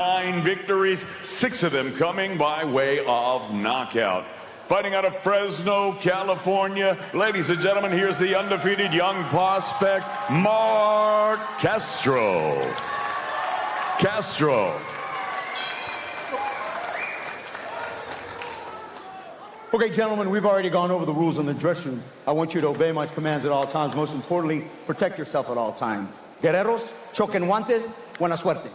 9 victories, 6 of them coming by way of knockout. Fighting out of Fresno, California, ladies and gentlemen, here's the undefeated young prospect, Marc Castro. Okay, gentlemen, we've already gone over the rules in the dressing room. I want you to obey my commands at all times. Most importantly, protect yourself at all times. Guerreros, choquen guantes, buena suerte.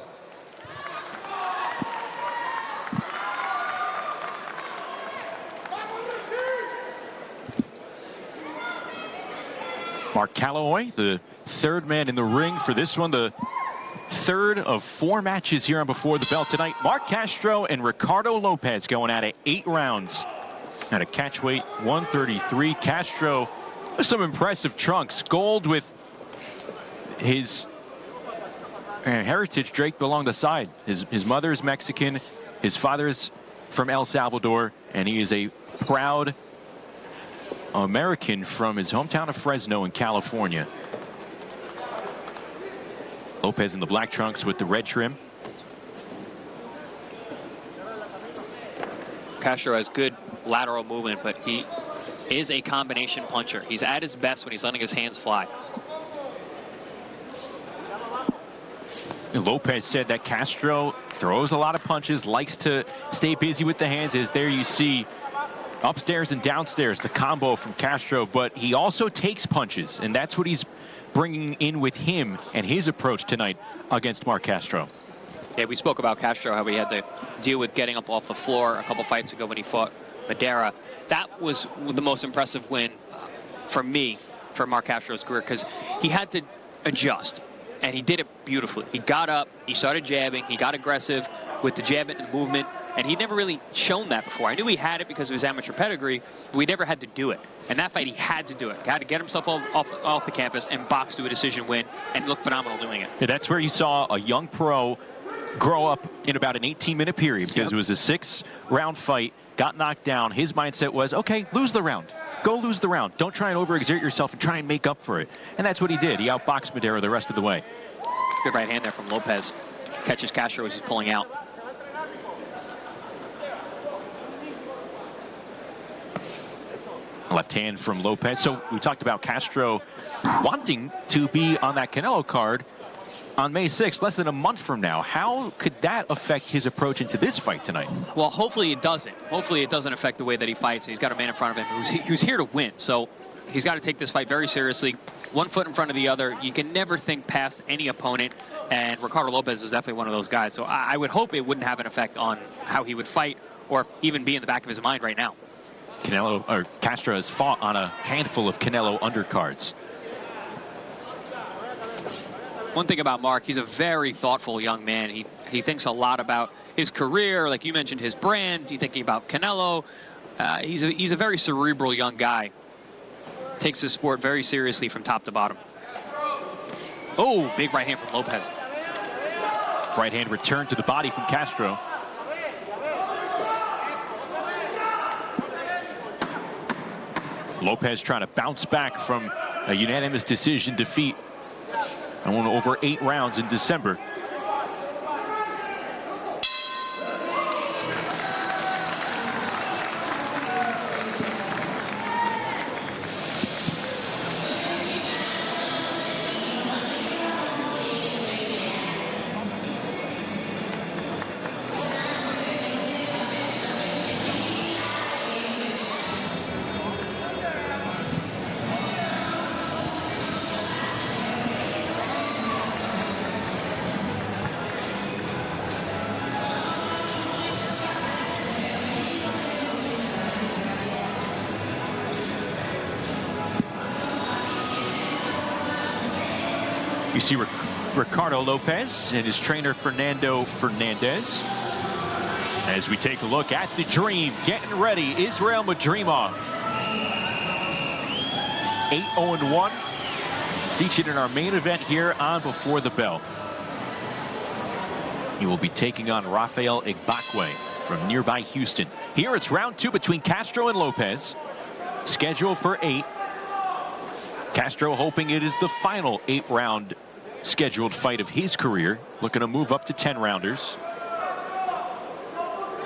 Mark Calloway, the third man in the ring for this one, the third of 4 matches here on Before the Bell tonight. Marc Castro and Ricardo Lopez going at it 8 rounds at a catch weight 133. Castro with some impressive trunks, gold with his heritage draped along the side. His mother is Mexican, his father is from El Salvador, and he is a proud American from his hometown of Fresno in California. Lopez in the black trunks with the red trim. Castro has good lateral movement, but he is a combination puncher. He's at his best when he's letting his hands fly. Lopez said that Castro throws a lot of punches, likes to stay busy with the hands. As there you see upstairs and downstairs, the combo from Castro, but he also takes punches, and that's what he's bringing in with him and his approach tonight against Marc Castro. Yeah, we spoke about Castro, how he had to deal with getting up off the floor a couple fights ago when he fought Madera. That was the most impressive win for me for Marc Castro's career, because he had to adjust, and he did it beautifully. He got up, he started jabbing, he got aggressive with the jab and the movement, and he'd never really shown that before. I knew he had it because of his amateur pedigree, but we never had to do it. And that fight, he had to do it. He had to get himself off the campus and box to a decision win, and look phenomenal doing it. Yeah, that's where you saw a young pro grow up in about an 18-minute period, because it was a 6-round fight, got knocked down. His mindset was, okay, lose the round. Go lose the round. Don't try and overexert yourself and try and make up for it. And that's what he did. He outboxed Madera the rest of the way. Good right hand there from Lopez. Catches Castro as he's pulling out. Left hand from Lopez. So we talked about Castro wanting to be on that Canelo card on May 6th, less than a month from now. How could that affect his approach into this fight tonight? Well, hopefully it doesn't. Hopefully it doesn't affect the way that he fights. He's got a man in front of him who's here to win. So he's got to take this fight very seriously. One foot in front of the other. You can never think past any opponent. And Ricardo Lopez is definitely one of those guys. So I would hope it wouldn't have an effect on how he would fight, or even be in the back of his mind right now. Castro has fought on a handful of Canelo undercards. One thing about Marc, he's a very thoughtful young man. He thinks a lot about his career, like you mentioned, his brand. He's thinking about Canelo. He's a very cerebral young guy. Takes his sport very seriously from top to bottom. Oh, big right hand from Lopez. Right hand return to the body from Castro. Lopez trying to bounce back from a unanimous decision defeat. And won over 8 rounds in December. You see Ricardo Lopez and his trainer Fernando Fernandez. As we take a look at the Dream, getting ready, Israel Madrimov. 8-0-1, featured in our main event here on Before the Bell. He will be taking on Rafael Igbakwe from nearby Houston. Here it's round 2 between Castro and Lopez, scheduled for 8. Castro hoping it is the final 8-round scheduled fight of his career, looking to move up to 10-rounders.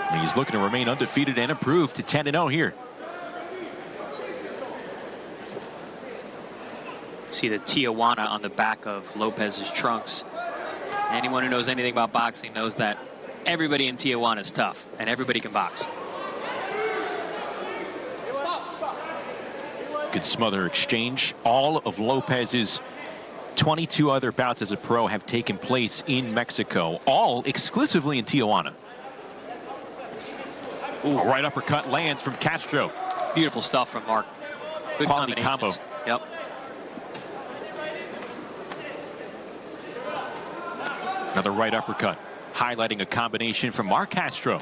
And he's looking to remain undefeated and improve to 10-0 here. See the Tijuana on the back of Lopez's trunks. Anyone who knows anything about boxing knows that everybody in Tijuana is tough and everybody can box. Good smother exchange. All of Lopez's 22 other bouts as a pro have taken place in Mexico, all exclusively in Tijuana. Ooh, a right uppercut lands from Castro. Beautiful stuff from Marc. Good quality combo. Yep. Another right uppercut, highlighting a combination from Marc Castro.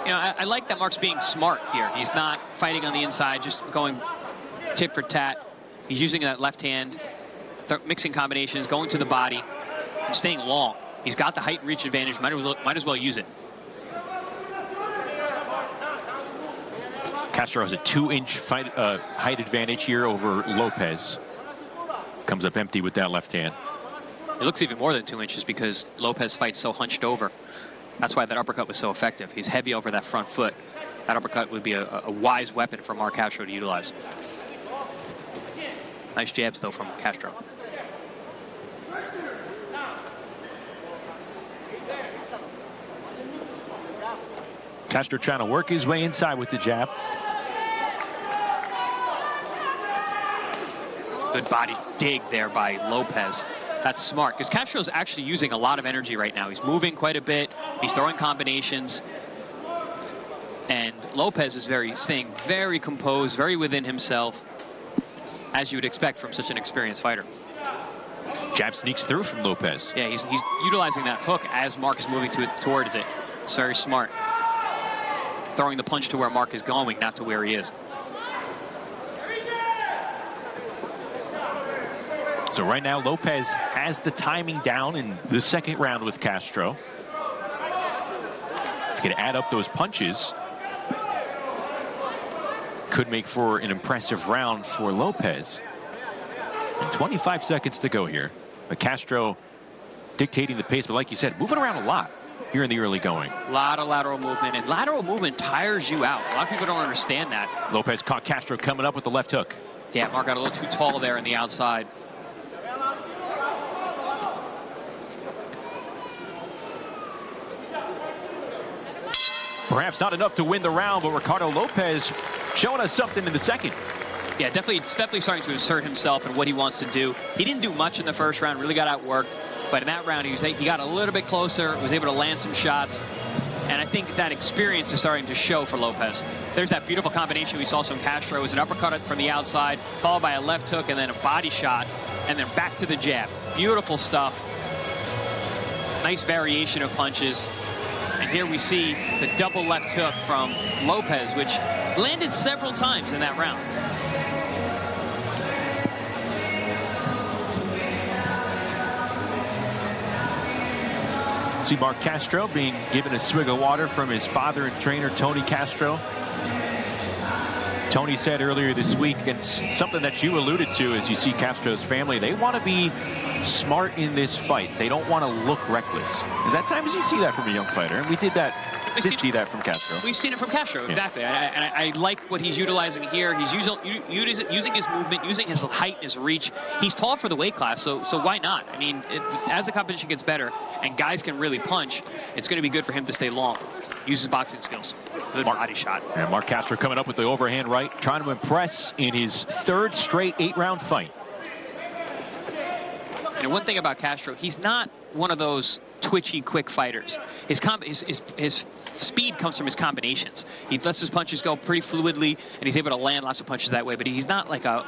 You know, I like that Marc's being smart here. He's not fighting on the inside, just going tit for tat. He's using that left hand, mixing combinations, going to the body, and staying long. He's got the height and reach advantage. Might as well use it. Castro has a 2-inch height advantage here over Lopez. Comes up empty with that left hand. It looks even more than 2 inches because Lopez fights so hunched over. That's why that uppercut was so effective. He's heavy over that front foot. That uppercut would be a wise weapon for Marc Castro to utilize. Nice jabs, though, from Castro. Castro trying to work his way inside with the jab. Good body dig there by Lopez. That's smart, because Castro's actually using a lot of energy right now. He's moving quite a bit. He's throwing combinations. And Lopez is staying very composed, very within himself, as you would expect from such an experienced fighter. Jab sneaks through from Lopez. Yeah, he's utilizing that hook as Marc is moving towards it. It's very smart. Throwing the punch to where Marc is going, not to where he is. So right now, Lopez has the timing down in the second round with Castro. If he can add up those punches, could make for an impressive round for Lopez. And 25 seconds to go here. But Castro dictating the pace, but like you said, moving around a lot here in the early going. A lot of lateral movement, and lateral movement tires you out. A lot of people don't understand that. Lopez caught Castro coming up with the left hook. Yeah, Marc got a little too tall there on the outside. Perhaps not enough to win the round, but Ricardo Lopez showing us something in the second. Yeah, definitely starting to assert himself and what he wants to do. He didn't do much in the first round, really got outworked. But in that round, he got a little bit closer, was able to land some shots. And I think that experience is starting to show for Lopez. There's that beautiful combination we saw from Castro. It was an uppercut from the outside, followed by a left hook and then a body shot, and then back to the jab. Beautiful stuff. Nice variation of punches. And here we see the double left hook from Lopez, which landed several times in that round. See Marc Castro being given a swig of water from his father and trainer, Tony Castro. Tony said earlier this week, and something that you alluded to as you see Castro's family, they want to be smart in this fight. They don't want to look reckless. Is that times you see that from a young fighter? And we did see that from Castro. We've seen it from Castro, exactly. And I like what he's utilizing here. He's using his movement, using his height, his reach. He's tall for the weight class, so why not? I mean, as the competition gets better and guys can really punch, it's going to be good for him to stay long. Use his boxing skills. Good body shot. And Marc Castro coming up with the overhand right, trying to impress in his third straight 8-round fight. And one thing about Castro, he's not one of those twitchy, quick fighters. His speed comes from his combinations. He lets his punches go pretty fluidly, and he's able to land lots of punches that way. But he's not like a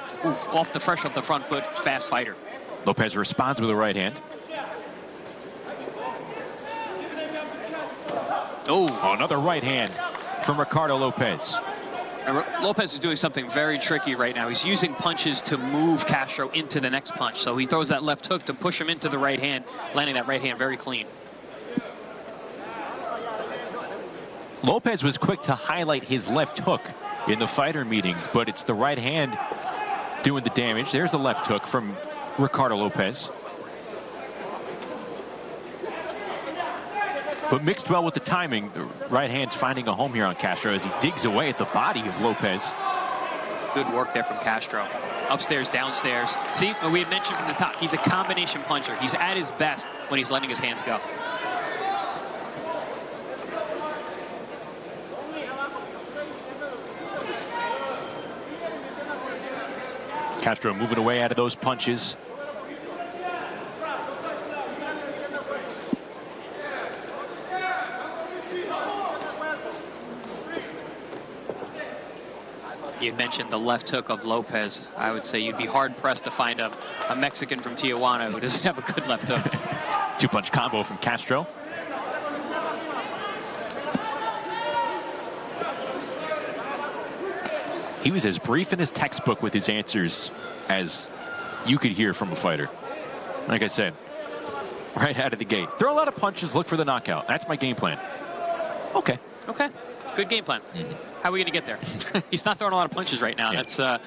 off the front foot fast fighter. Lopez responds with a right hand. Oh, another right hand from Ricardo Lopez. And Lopez is doing something very tricky right now. He's using punches to move Castro into the next punch. So he throws that left hook to push him into the right hand, landing that right hand very clean. Lopez was quick to highlight his left hook in the fighter meeting, but it's the right hand doing the damage. There's the left hook from Ricardo Lopez. but mixed well with the timing. The right hand's finding a home here on Castro as he digs away at the body of Lopez. Good work there from Castro. Upstairs, downstairs. See, we had mentioned from the top, he's a combination puncher. He's at his best when he's letting his hands go. Castro moving away out of those punches. You mentioned the left hook of Lopez. I would say you'd be hard-pressed to find a Mexican from Tijuana who doesn't have a good left hook. Two-punch combo from Castro. He was as brief in his textbook with his answers as you could hear from a fighter. Like I said, right out of the gate. Throw a lot of punches, look for the knockout. That's my game plan. Okay. Okay. Good game plan. How are we going to get there? He's not throwing a lot of punches right now. Yeah. That's, I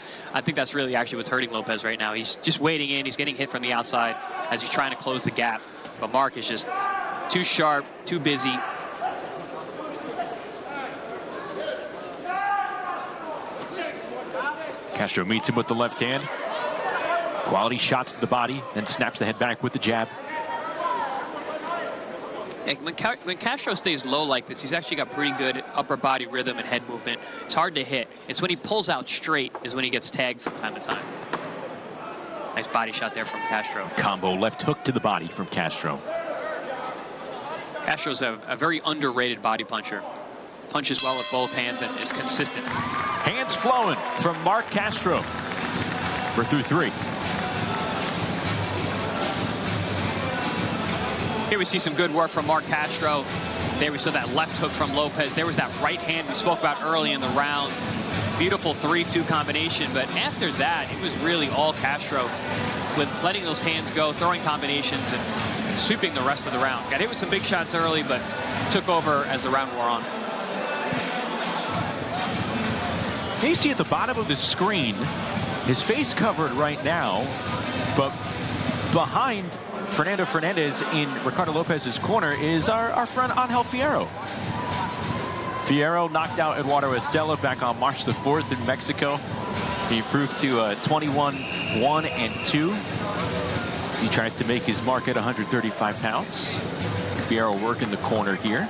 think that's really actually what's hurting Lopez right now. He's just waiting in. He's getting hit from the outside as he's trying to close the gap. But Marc is just too sharp, too busy. Castro meets him with the left hand. Quality shots to the body and snaps the head back with the jab. When Castro stays low like this, he's actually got pretty good upper body rhythm and head movement. It's hard to hit. It's when he pulls out straight is when he gets tagged from time to time. Nice body shot there from Castro. Combo left hook to the body from Castro. Castro's a very underrated body puncher. Punches well with both hands and is consistent. Hands flowing from Marc Castro. We're through 3. Here we see some good work from Marc Castro. There we saw that left hook from Lopez. There was that right hand we spoke about early in the round. Beautiful 3-2 combination. But after that, it was really all Castro with letting those hands go, throwing combinations, and sweeping the rest of the round. Got hit with some big shots early, but took over as the round wore on. You see at the bottom of the screen, his face covered right now, but behind Fernando Fernandez in Ricardo Lopez's corner is our friend Angel Fierro. Fierro knocked out Eduardo Estella back on March the 4th in Mexico. He improved to 21-1-2 as he tries to make his mark at 135 pounds. Fierro working the corner here.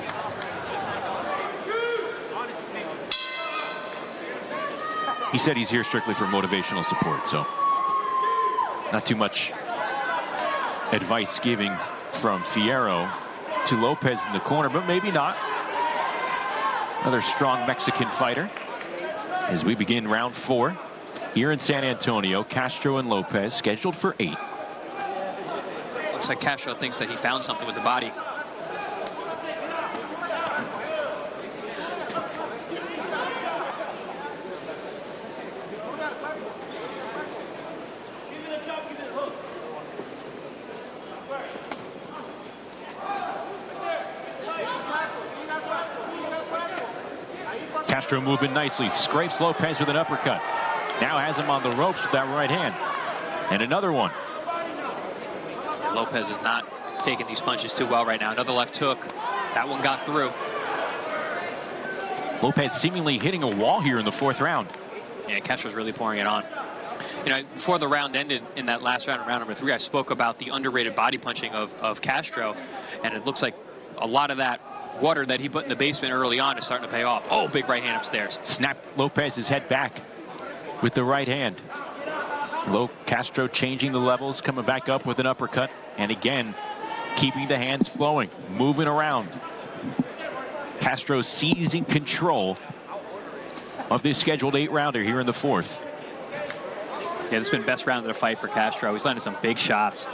He said he's here strictly for motivational support, so not too much advice giving from Fierro to Lopez in the corner, but maybe not. Another strong Mexican fighter as we begin round 4 here in San Antonio. Castro and Lopez scheduled for 8. Looks like Castro thinks that he found something with the body. Castro moving nicely, scrapes Lopez with an uppercut. Now has him on the ropes with that right hand. And another one. Lopez is not taking these punches too well right now. Another left hook. That one got through. Lopez seemingly hitting a wall here in the 4th round. Yeah, Castro's really pouring it on. You know, before the round ended in that last round, round number 3, I spoke about the underrated body punching of Castro, and it looks like a lot of that water that he put in the basement early on is starting to pay off. Oh, big right hand upstairs. Snapped Lopez's head back with the right hand. Castro changing the levels, coming back up with an uppercut, and again, keeping the hands flowing, moving around. Castro seizing control of this scheduled 8-rounder here in the 4th. Yeah, this has been best round of the fight for Castro. He's landing some big shots.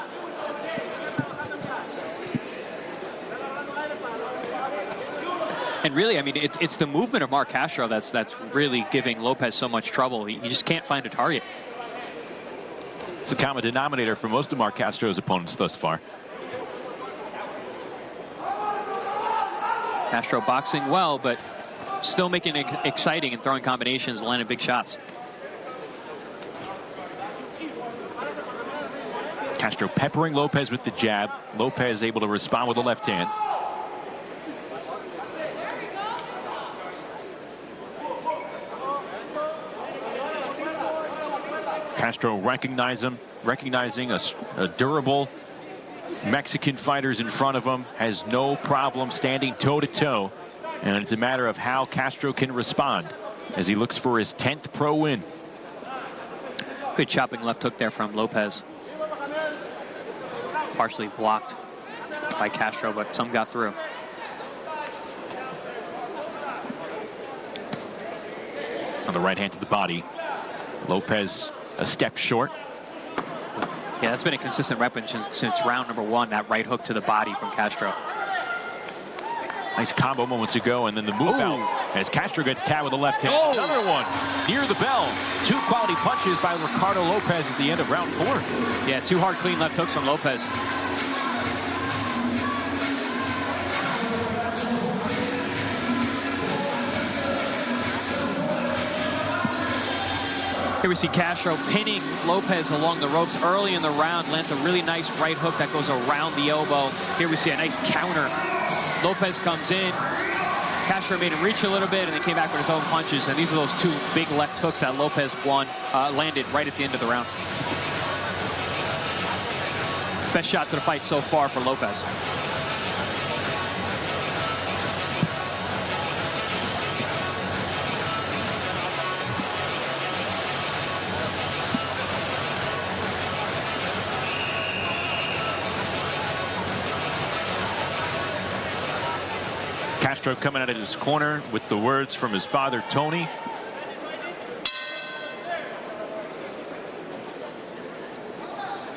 And really, I mean, it's the movement of Marc Castro that's really giving Lopez so much trouble. He just can't find a target. It's the common denominator for most of Marc Castro's opponents thus far. Castro boxing well, but still making it exciting and throwing combinations, landing big shots. Castro peppering Lopez with the jab. Lopez able to respond with the left hand. Castro recognizing a durable Mexican fighters in front of him, has no problem standing toe-to-toe, and it's a matter of how Castro can respond as he looks for his 10th pro win. Good chopping left hook there from Lopez. Partially blocked by Castro, but some got through. On the right hand to the body, Lopez a step short. Yeah, that's been a consistent weapon since round number 1, that right hook to the body from Castro. Nice combo moments ago, and then the move out as Castro gets tagged with the left hand. Another one near the bell. 2 quality punches by Ricardo Lopez at the end of round 4. Yeah, 2 hard, clean left hooks from Lopez. Here we see Castro pinning Lopez along the ropes early in the round, lands a really nice right hook that goes around the elbow. Here we see a nice counter. Lopez comes in. Castro made him reach a little bit, and then came back with his own punches. And these are those 2 big left hooks that Lopez landed right at the end of the round. Best shot to the fight so far for Lopez. Castro coming out of his corner with the words from his father, Tony.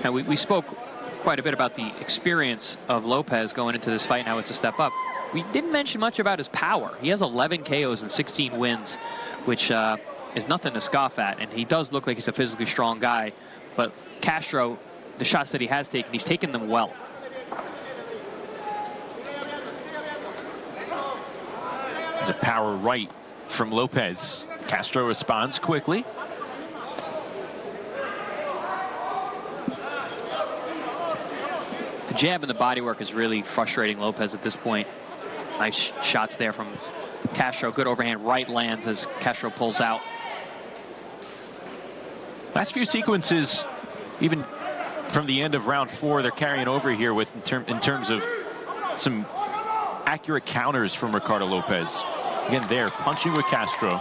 Now, we spoke quite a bit about the experience of Lopez going into this fight. Now it's a step up. We didn't mention much about his power. He has 11 KOs and 16 wins, which is nothing to scoff at. And he does look like he's a physically strong guy. But Castro, the shots that he has taken, he's taken them well. A power right from Lopez. Castro responds quickly. The jab and the body work is really frustrating Lopez at this point. Nice shots there from Castro. Good overhand right lands as Castro pulls out. Last few sequences, even from the end of round 4, they're carrying over here with in terms of some accurate counters from Ricardo Lopez. Again, there, punching with Castro.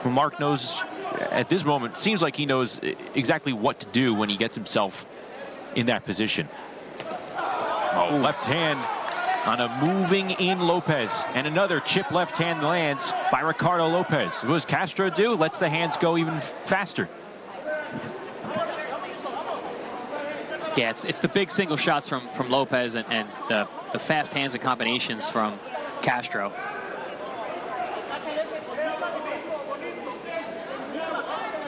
Marc knows, at this moment, seems like he knows exactly what to do when he gets himself in that position. Oh, left hand on a moving in Lopez. And another chip left hand lands by Ricardo Lopez. What does Castro do? Lets the hands go even faster. Yeah, it's the big single shots from Lopez and the fast hands and combinations from Castro.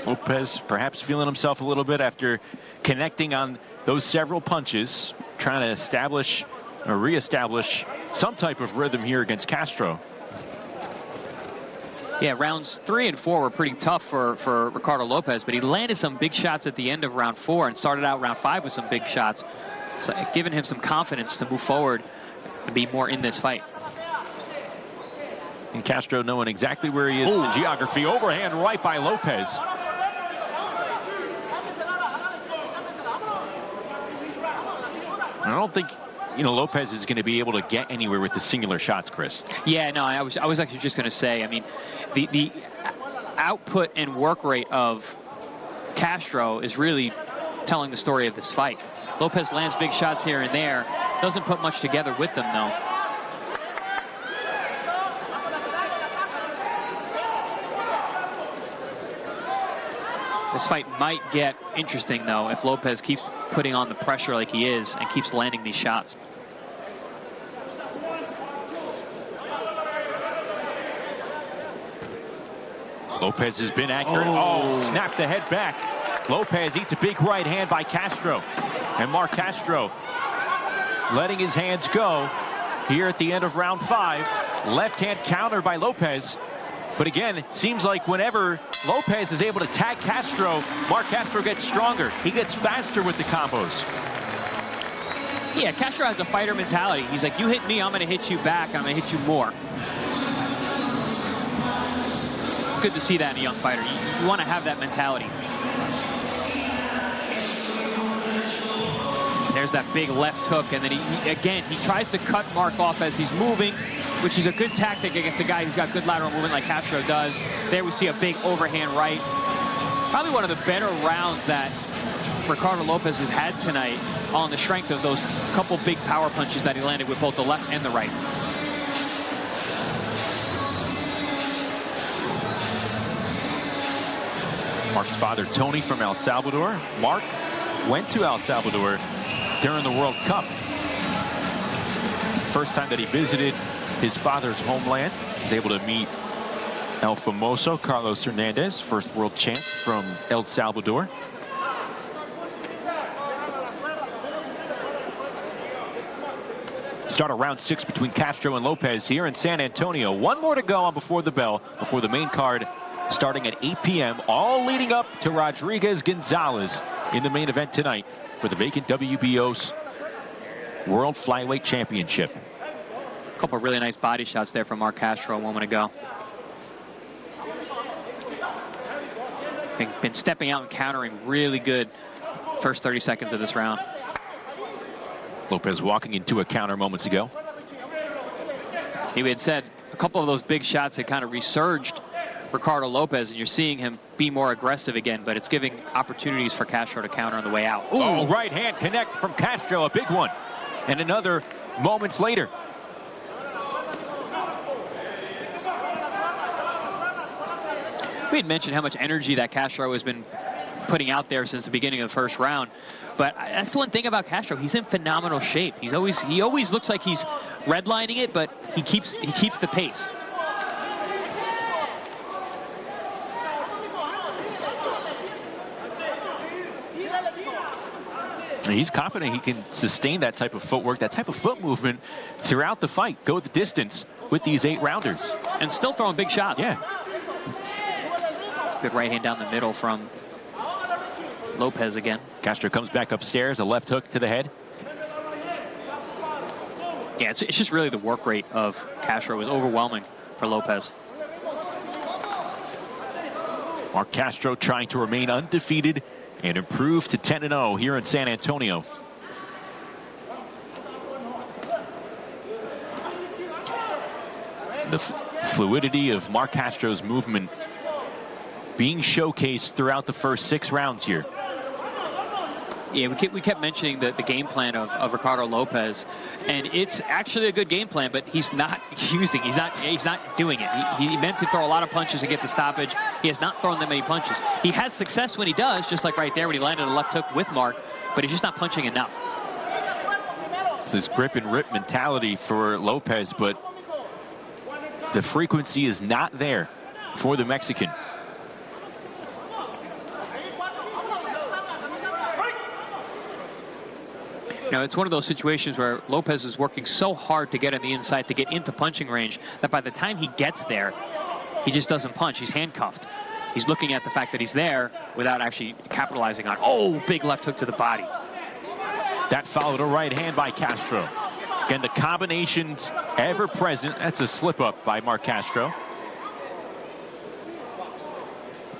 Lopez perhaps feeling himself a little bit after connecting on those several punches, trying to establish or reestablish some type of rhythm here against Castro. Yeah, rounds 3 and 4 were pretty tough for Ricardo Lopez, but he landed some big shots at the end of round 4 and started out round 5 with some big shots. It's giving him some confidence to move forward and be more in this fight. And Castro knowing exactly where he is in the geography. Overhand right by Lopez. I don't think, Lopez is going to be able to get anywhere with the singular shots, Chris. Yeah, no, I was actually just going to say, I mean, the output and work rate of Castro is really telling the story of this fight. Lopez lands big shots here and there, doesn't put much together with them, though. This fight might get interesting, though, if Lopez keeps putting on the pressure like he is and keeps landing these shots. Lopez has been accurate. Oh, snapped the head back. Lopez eats a big right hand by Castro. And Marc Castro letting his hands go here at the end of round 5. Left hand counter by Lopez. But again, it seems like whenever Lopez is able to tag Castro, Marc Castro gets stronger. He gets faster with the combos. Yeah, Castro has a fighter mentality. He's like, you hit me, I'm going to hit you back, I'm going to hit you more. It's good to see that in a young fighter. You want to have that mentality. There's that big left hook, and then he tries to cut Marc off as he's moving, which is a good tactic against a guy who's got good lateral movement like Castro does. There we see a big overhand right. Probably one of the better rounds that Ricardo Lopez has had tonight on the strength of those couple big power punches that he landed with both the left and the right. Marc's father, Tony, from El Salvador. Marc went to El Salvador during the World Cup. First time that he visited his father's homeland. He was able to meet El Famoso Carlos Hernandez, first world champ from El Salvador. Start of round 6 between Castro and Lopez here in San Antonio. One more to go on before the bell, before the main card starting at 8 p.m. All leading up to Rodriguez-Gonzalez in the main event tonight for the vacant WBO's World Flyweight Championship. A couple of really nice body shots there from Marc Castro a moment ago. Been stepping out and countering really good first 30 seconds of this round. Lopez walking into a counter moments ago. He had said a couple of those big shots had kind of resurged Ricardo Lopez, and you're seeing him be more aggressive again, but it's giving opportunities for Castro to counter on the way out. Ooh. Oh, right hand connect from Castro, a big one. And another moments later. We had mentioned how much energy that Castro has been putting out there since the beginning of the first round. But that's the one thing about Castro. He's in phenomenal shape. He always looks like he's redlining it, but he keeps the pace. He's confident he can sustain that type of footwork, that type of foot movement throughout the fight. Go the distance with these 8-rounders. And still throwing big shots. Yeah. Good right hand down the middle from Lopez again. Castro comes back upstairs, a left hook to the head. Yeah, it's just really the work rate of Castro is overwhelming for Lopez. Marc Castro trying to remain undefeated and improve to 10-0 here in San Antonio. The fluidity of Marc Castro's movement being showcased throughout the first 6 rounds here. Yeah, we kept mentioning the game plan of Ricardo Lopez, and it's actually a good game plan, but he's not using, he's not doing it. He meant to throw a lot of punches to get the stoppage. He has not thrown that many punches. He has success when he does, just like right there when he landed a left hook with Marc, but he's just not punching enough. It's this grip and rip mentality for Lopez, but the frequency is not there for the Mexican. Now, it's one of those situations where Lopez is working so hard to get on the inside, to get into punching range, that by the time he gets there, he just doesn't punch. He's handcuffed. He's looking at the fact that he's there without actually capitalizing on, oh, big left hook to the body. That followed a right hand by Castro. Again, the combinations ever present. That's a slip up by Marc Castro.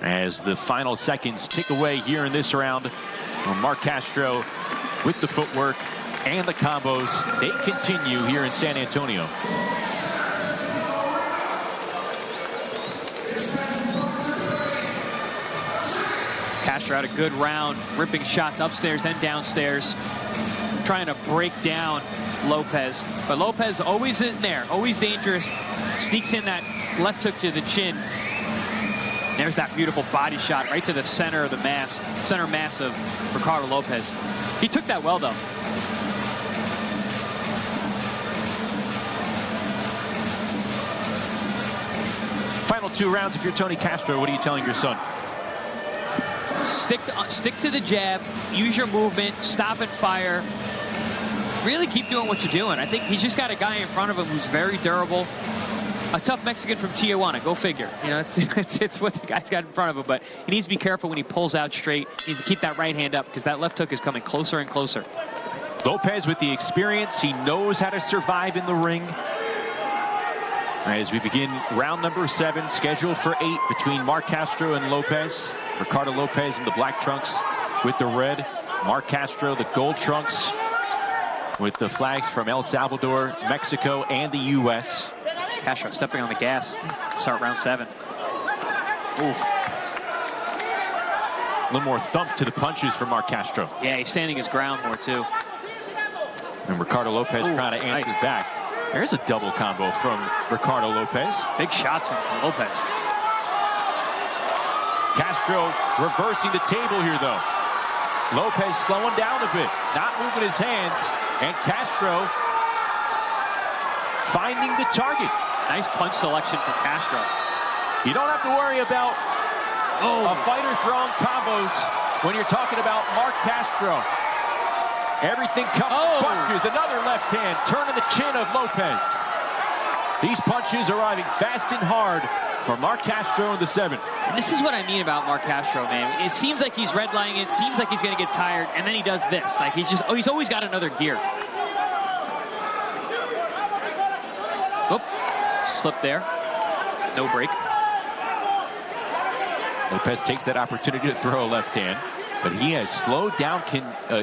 As the final seconds tick away here in this round, Marc Castro with the footwork and the combos, they continue here in San Antonio. Castro had a good round, ripping shots upstairs and downstairs, trying to break down Lopez. But Lopez always in there, always dangerous, sneaks in that left hook to the chin. There's that beautiful body shot right to the center of the center mass of Ricardo Lopez. He took that well, though. Final 2 rounds. If you're Tony Castro, what are you telling your son? Stick to the jab, use your movement, stop and fire. Really keep doing what you're doing. I think he's just got a guy in front of him who's very durable. A tough Mexican from Tijuana, go figure. You know, it's what the guy's got in front of him, but he needs to be careful when he pulls out straight. He needs to keep that right hand up because that left hook is coming closer and closer. Lopez with the experience, he knows how to survive in the ring. As we begin round number 7, scheduled for 8 between Marc Castro and Lopez. Ricardo Lopez in the black trunks with the red. Marc Castro, the gold trunks with the flags from El Salvador, Mexico, and the U.S. Castro stepping on the gas. Start round 7. Oof. A little more thump to the punches for Marc Castro. Yeah, he's standing his ground more, too. And Ricardo Lopez trying to answer back. There's a double combo from Ricardo Lopez. Big shots from Lopez. Castro reversing the table here, though. Lopez slowing down a bit, not moving his hands. And Castro finding the target. Nice punch selection from Castro. You don't have to worry about a fighter throwing combos when you're talking about Marc Castro. Everything comes with punches. Another left hand turning the chin of Lopez. These punches arriving fast and hard for Marc Castro in the 7th. And this is what I mean about Marc Castro, man. It seems like he's redlining it. Seems like he's going to get tired, and then he does this. Like he's always got another gear. Oop, slip there. No break. Lopez takes that opportunity to throw a left hand, but he has slowed down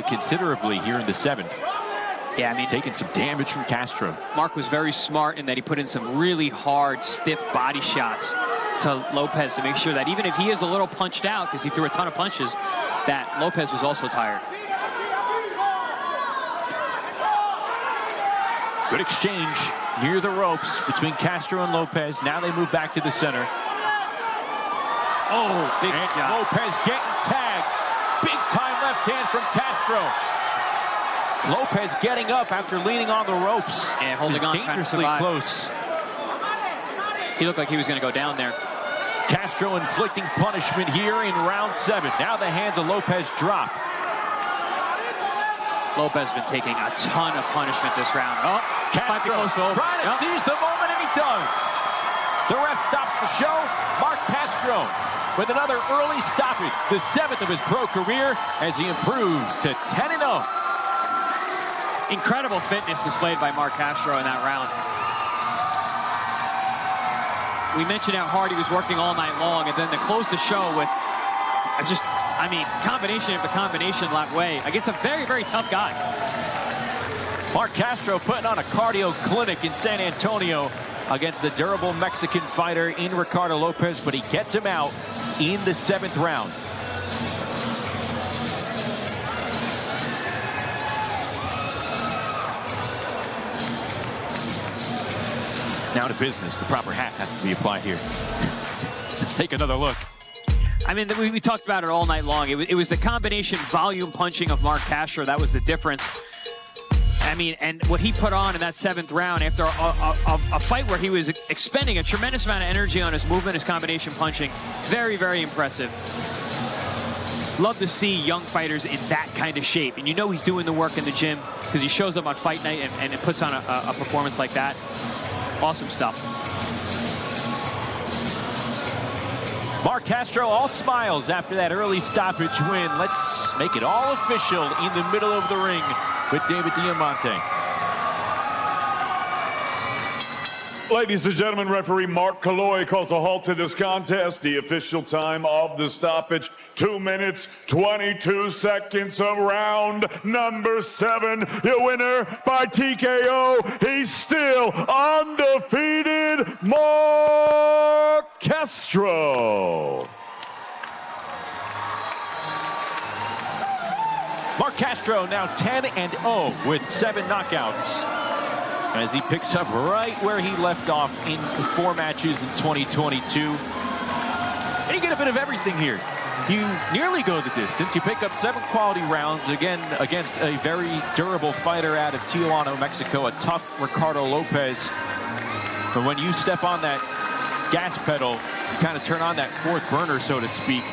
considerably here in the 7th. Yeah, I mean, taking some damage from Castro. Marc was very smart in that he put in some really hard, stiff body shots to Lopez to make sure that even if he is a little punched out, because he threw a ton of punches, that Lopez was also tired. Good exchange near the ropes between Castro and Lopez. Now they move back to the center. Oh, big shot. Lopez getting tagged. Big time left hand from Castro. Lopez getting up after leaning on the ropes. And holding on, dangerously close. He looked like he was going to go down there. Castro inflicting punishment here in round 7. Now the hands of Lopez drop. Lopez has been taking a ton of punishment this round. Oh, Castro trying to seize the moment, and he does. The ref stops the show. Marc Castro with another early stoppage, the 7th of his pro career, as he improves to 10-0. Incredible fitness displayed by Marc Castro in that round. We mentioned how hard he was working all night long, and then to close the show with combination after combination that way against a very, very tough guy. Marc Castro putting on a cardio clinic in San Antonio against the durable Mexican fighter in Ricardo Lopez, but he gets him out in the 7th round. Now to business. The proper hat has to be applied here. Let's take another look. I mean, we talked about it all night long. It was the combination volume punching of Marc Castro. That was the difference. I mean, and what he put on in that 7th round after a fight where he was expending a tremendous amount of energy on his movement, his combination punching. Very, very impressive. Love to see young fighters in that kind of shape. And you know he's doing the work in the gym because he shows up on fight night and it puts on a performance like that. Awesome stuff. Marc Castro all smiles after that early stoppage win. Let's make it all official in the middle of the ring with David Diamante. Ladies and gentlemen, referee Mark Calloy calls a halt to this contest. The official time of the stoppage, 2 minutes, 22 seconds of round number 7. Your winner by TKO. He's still undefeated, Marc Castro. Marc Castro now 10-0 with 7 knockouts, as he picks up right where he left off in 4 matches in 2022. And you get a bit of everything here. You nearly go the distance. You pick up 7 quality rounds, again, against a very durable fighter out of Tijuana, Mexico, a tough Ricardo Lopez. But when you step on that gas pedal, you kind of turn on that 4th burner, so to speak.